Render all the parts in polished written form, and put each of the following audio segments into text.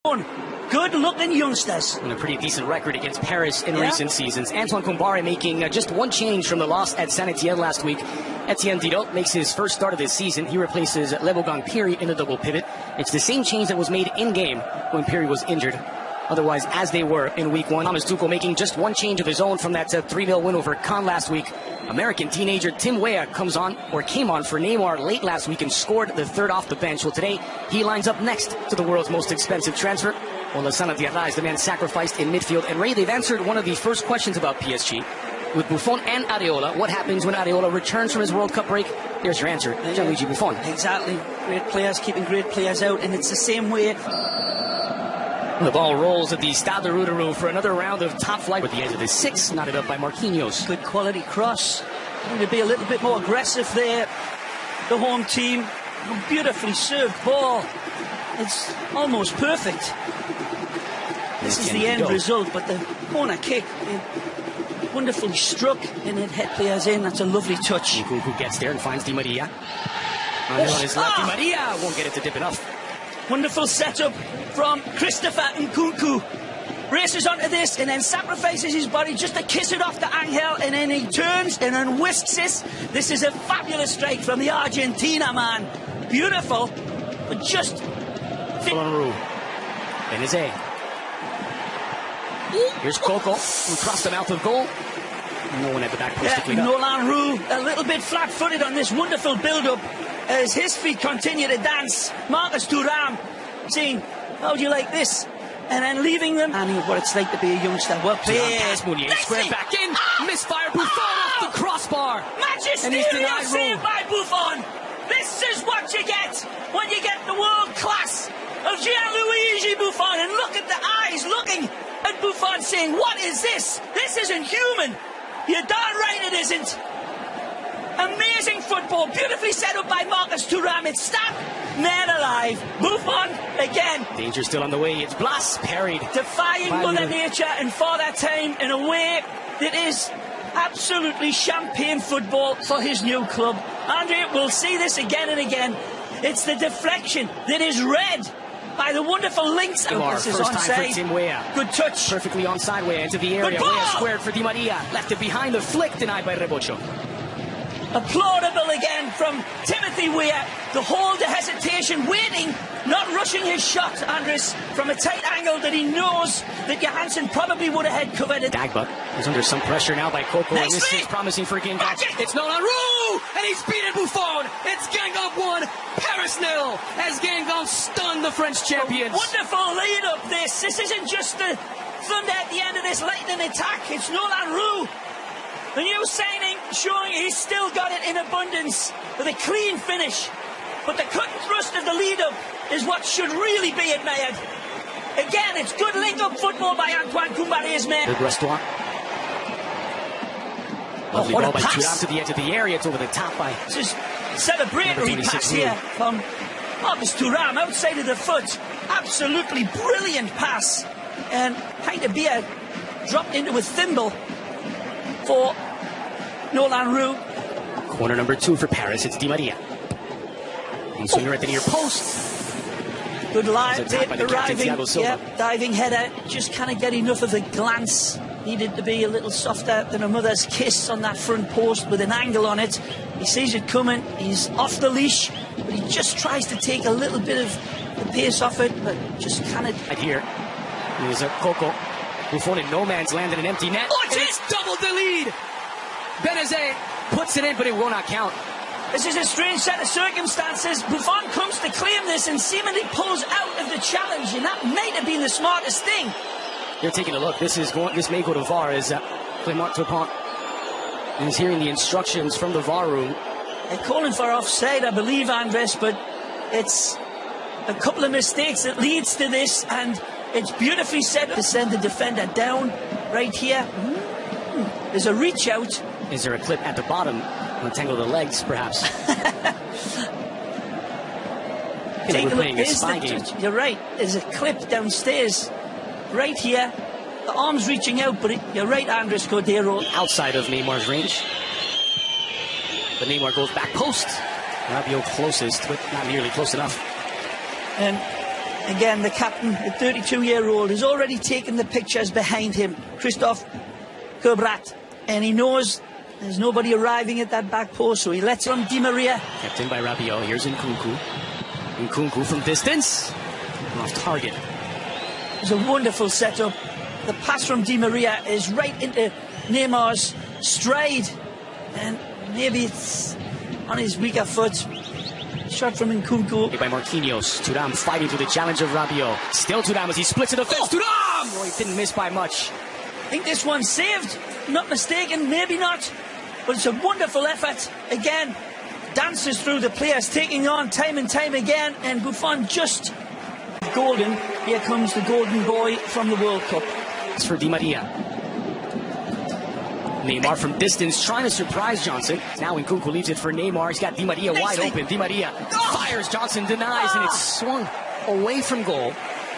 Good-looking youngsters. And a pretty decent record against Paris in recent seasons. Antoine Kombare making just one change from the loss at Saint-Etienne last week. Etienne Didot makes his first start of this season. He replaces Lumbung in the double pivot. It's the same change that was made in-game when Piri was injured. Otherwise, as they were in week one. Thomas Tuchel making just one change of his own from that 3-0 win over Caen last week. American teenager Tim Weah came on for Neymar late last week and scored the third off the bench. Well, today, he lines up next to the world's most expensive transfer. Lassana Diarra is the man sacrificed in midfield. And Ray, they've answered one of the first questions about PSG with Buffon and Areola. What happens when Areola returns from his World Cup break? Here's your answer, Gianluigi Buffon. Exactly. Great players keeping great players out, and it's the same way. The ball rolls at the Stade de Routerou for another round of top flight with the edge of the six, knotted up by Marquinhos. Good quality cross. Need to be a little bit more aggressive there. The home team, beautifully served ball. It's almost perfect. This is the end result, but the corner kick, wonderfully struck, and it hit players in. That's a lovely touch. Nkunku gets there and finds Di Maria. On his left, Di Maria won't get it to dip enough. Wonderful setup from Christopher Nkunku. Races onto this and then sacrifices his body just to kiss it off to Angel, and then he turns and then whisks this. This is a fabulous strike from the Argentina man. Beautiful, but just... Benezet. Here's Coco, who crossed the mouth of goal. No one at the back post to clean up. Nolan Roux, a little bit flat-footed on this wonderful build-up as his feet continue to dance. Marcus Thuram saying, how do you like this? And then leaving them. And what it's like to be a youngster. Well played. Square back in. Misfire. Buffon off the crossbar. Magisterial save by Buffon. This is what you get when you get the world class of Gianluigi Buffon. And look at the eyes looking at Buffon saying, what is this? This isn't human. You're darn right it isn't. Amazing football, beautifully set up by Marcus Thuram. It's stopped, man alive. Buffon again. Danger still on the way. It's Blas parried. Defying Mother Nature and Father Time in a way that is absolutely champagne football for his new club. Andre, we'll see this again and again. It's the deflection that is read by the wonderful links. This is first time for Tim Weah. Good touch. Perfectly onside Weah into the area. Weah squared for Di Maria. Left it behind the flick, denied by Rebocho. Applaudable again from Timothy Weah. The hold, the hesitation, waiting, not rushing his shot, Andres, from a tight angle that he knows that Johansson probably would have had covered it. Dagba is under some pressure now by Coco, and this is promising for Guingamp. It's Nolan Roux, and he's beaten Buffon. It's Guingamp 1, Paris 0, as Guingamp stunned the French champions. Wonderful lead up this. This isn't just the thunder at the end of this lightning attack. It's Nolan Roux. The new signing showing he's still got it in abundance with a clean finish. But the cut and thrust of the lead-up is what should really be admired. Again, it's good link-up football by Antoine Kombare's men. Good restaurant. Lovely ball by Thuram to the edge of the area. It's over the top by... Just celebratory pass here from Marcus Thuram outside of the foot. Absolutely brilliant pass. And Heidebeer dropped into a thimble for Nolan Roux. Corner number 2 for Paris. It's Di Maria. And swinger at the near post. Good line, diving header. Just can't get enough of the glance. Needed to be a little softer than a mother's kiss on that front post with an angle on it. He sees it coming. He's off the leash, but he just tries to take a little bit of the pace off it, but just can't. Right here, there's a Coco. Buffon in no man's land in an empty net. Oh, it's doubled the lead. Benezet puts it in, but it will not count. This is a strange set of circumstances. Buffon comes to claim this and seemingly pulls out of the challenge, and that might have been the smartest thing. You're taking a look. This may go to VAR as Clément Turpin is hearing the instructions from the VAR room. They're calling for offside, I believe, Andres, but it's a couple of mistakes that leads to this, and it's beautifully set to send the defender down right here. There's a reach out. Is there a clip at the bottom? Untangle the legs, perhaps. Take a look. You're right. There's a clip downstairs. Right here. The arm's reaching out, but you're right, Andres Cordero. Outside of Neymar's range. But Neymar goes back post. Rabiot closest, but not nearly close enough. And Again, the captain, the 32-year-old, has already taken the pictures behind him, Christophe Kerbrat, and he knows there's nobody arriving at that back post, so he lets it on Di Maria. Kept in by Rabiot. Here's Nkunku. Nkunku from distance. Off target. It's a wonderful setup. The pass from Di Maria is right into Neymar's stride, and maybe it's on his weaker foot. Shot from Nkunku. By Marquinhos. Thuram fighting through the challenge of Rabiot. Still Thuram as he splits the defense. Thuram! Oh, he didn't miss by much. I think this one's saved. Not mistaken, maybe not. But it's a wonderful effort. Again, dances through the players, taking on time and time again. And Buffon just golden. Here comes the golden boy from the World Cup. It's for Di Maria. Neymar from distance trying to surprise Johnson. Now Nkunku leaves it for Neymar. He's got Di Maria wide open. Di Maria fires. Johnson denies, and it's swung away from goal.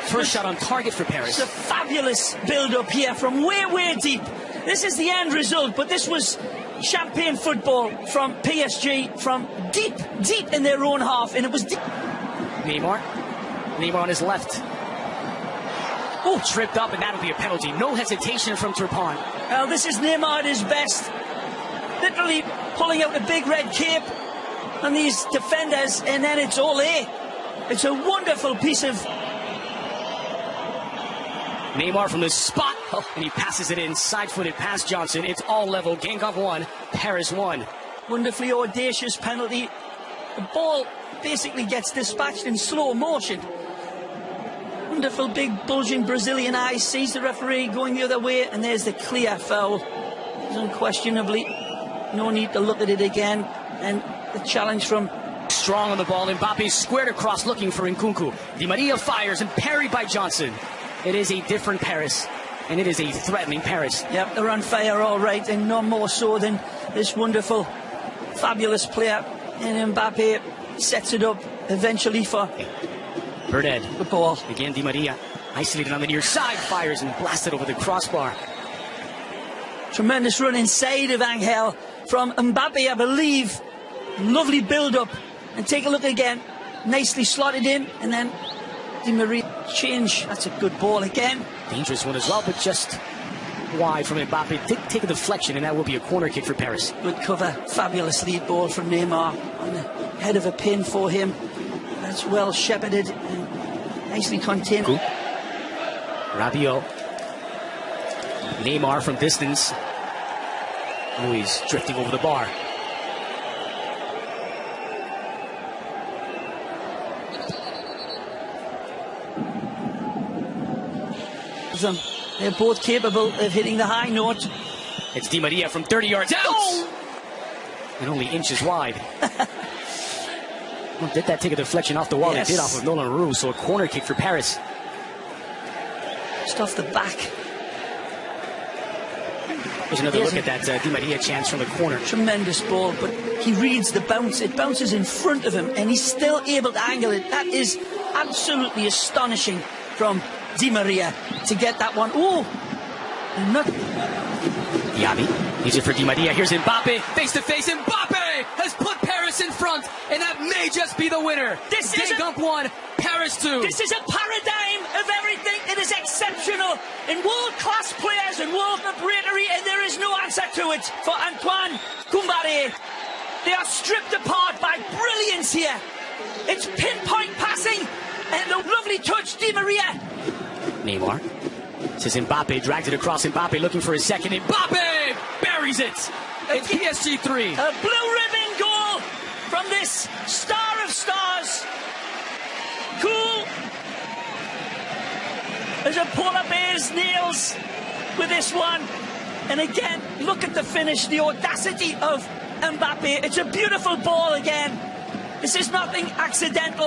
First shot on target for Paris. It's a fabulous build-up here from way, way deep. This is the end result, but this was champagne football from PSG, from deep, deep in their own half, and it was deep. Neymar on his left. Oh, tripped up, and that'll be a penalty. No hesitation from Turpin. Well, this is Neymar at his best. Literally pulling out a big red cape on these defenders, and then it's all A. It's a wonderful piece of... Neymar from the spot, and he passes it in, side-footed past Johnson. It's all level. Guingamp 1, Paris 1. Wonderfully audacious penalty. The ball basically gets dispatched in slow motion. Wonderful big bulging Brazilian eyes, sees the referee going the other way, and there's the clear foul. There's unquestionably no need to look at it again. And the challenge from... Strong on the ball, Mbappe squared across looking for Nkunku. Di Maria fires and parried by Johnson. It is a different Paris, and it is a threatening Paris. Yep, they're on fire all right, and no more so than this wonderful, fabulous player. And Mbappe sets it up eventually for... Bernard. The ball. Again, Di Maria isolated on the near side, fires and blasted over the crossbar. Tremendous run inside of Angel from Mbappe, I believe. Lovely build-up. And take a look again. Nicely slotted in, and then Di Maria change. That's a good ball again. Dangerous one as well, but just wide from Mbappe. Take a deflection, and that will be a corner kick for Paris. Good cover. Fabulous lead ball from Neymar on the head of a pin for him. That's well shepherded and nicely contained. Cool. Rabiot. Neymar from distance. Oh, he's drifting over the bar. They're both capable of hitting the high note. It's Di Maria from 30 yards out. Oh! And only inches wide. Well, did that take a deflection off the wall? Yes. It did off of Nolan Roux, so a corner kick for Paris. Just off the back. There's another look at that Di Maria chance from the corner. Tremendous ball, but he reads the bounce. It bounces in front of him, and he's still able to angle it. That is absolutely astonishing from Di Maria to get that one. Oh! Not... Diaby needs it for Di Maria. Here's Mbappe. Face-to-face. Mbappe has put Paris in front, and that may just be the winner. This is Guingamp 1, Paris 2. This is a paradigm of everything. It is exceptional in world-class players and world-cup bravery, and there is no answer to it for Antoine Kombare. They are stripped apart by brilliance here. It's pinpoint passing, and the lovely touch, Di Maria. Neymar. Says Mbappe, drags it across. Mbappe looking for his second. Mbappe buries it. It's PSG 3. A blue ribbon goal from this star of stars. Cool as a pull-up his nails with this one. And again, look at the finish, the audacity of Mbappe. It's a beautiful ball again. This is nothing accidental.